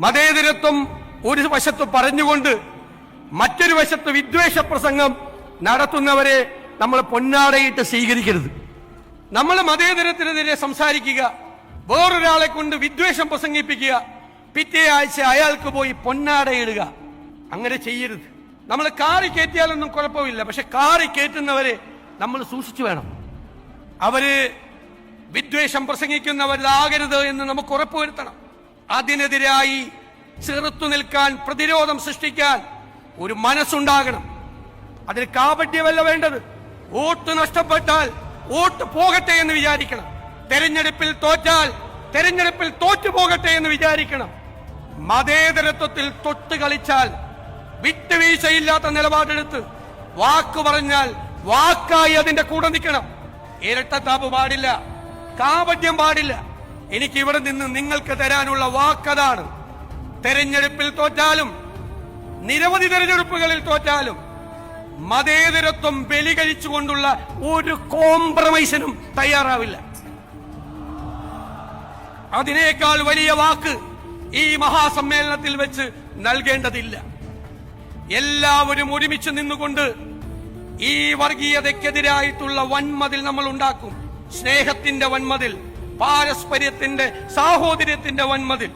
മതേതരത്വം ഒരു വശത്ത് പറഞ്ഞുകൊണ്ട് മറ്റൊരു വശത്ത് വിദ്വേഷ പ്രസംഗം നടത്തുന്നവരെ നമ്മൾ പൊന്നാടയിട്ട് സ്വീകരിക്കരുത്. നമ്മൾ മതേതരത്തിനെതിരെ സംസാരിക്കുക, വേറൊരാളെ കൊണ്ട് വിദ്വേഷം പ്രസംഗിപ്പിക്കുക, പിറ്റേ ആഴ്ച അയാൾക്ക് പോയി പൊന്നാടയിടുക, അങ്ങനെ ചെയ്യരുത്. നമ്മൾ കാറി കയറ്റിയാലൊന്നും കുഴപ്പമില്ല, പക്ഷെ കാറി കയറ്റുന്നവരെ നമ്മൾ സൂക്ഷിച്ചു വേണം. അവര് വിദ്വേഷം പ്രസംഗിക്കുന്നവരാകരുത് എന്ന് നമുക്ക് ഉറപ്പുവരുത്തണം. അതിനെതിരായി ചെറുത്തു നിൽക്കാൻ, പ്രതിരോധം സൃഷ്ടിക്കാൻ ഒരു മനസ്സുണ്ടാകണം. അതിന് കാപട്യമല്ല വേണ്ടത്. വോട്ട് നഷ്ടപ്പെട്ടാൽ വോട്ട് പോകട്ടെ എന്ന് വിചാരിക്കണം. തെരഞ്ഞെടുപ്പിൽ തോറ്റാൽ തെരഞ്ഞെടുപ്പിൽ തോറ്റു പോകട്ടെ എന്ന് വിചാരിക്കണം. മതേതരത്വത്തിൽ തൊട്ട് കളിച്ചാൽ, വിട്ടുവീഴ്ചയില്ലാത്ത നിലപാടെടുത്ത് വാക്ക് പറഞ്ഞാൽ വാക്കായി അതിന്റെ കൂടെ നിൽക്കണം. ഇരട്ടത്താപ്പ് പാടില്ല, കാപട്യം പാടില്ല. എനിക്ക് ഇവിടെ നിന്ന് നിങ്ങൾക്ക് തരാനുള്ള വാക്കതാണ്. തെരഞ്ഞെടുപ്പിൽ തോറ്റാലും നിരവധി തെരഞ്ഞെടുപ്പുകളിൽ തോറ്റാലും മതേതരത്വം ബലി കഴിച്ചുകൊണ്ടുള്ള ഒരു കോംപ്രമൈസിനും തയ്യാറാവില്ല. അതിനേക്കാൾ വലിയ വാക്ക് ഈ മഹാസമ്മേളനത്തിൽ വെച്ച് നൽകേണ്ടതില്ല. എല്ലാവരും ഒരുമിച്ച് നിന്നുകൊണ്ട് ഈ വർഗീയതയ്ക്കെതിരായിട്ടുള്ള വൻമതിൽ നമ്മൾ ഉണ്ടാക്കും. സ്നേഹത്തിന്റെ വൻമതിൽ, പാരസ്പര്യത്തിന്റെ, സാഹോദര്യത്തിന്റെ വൻമതിൽ.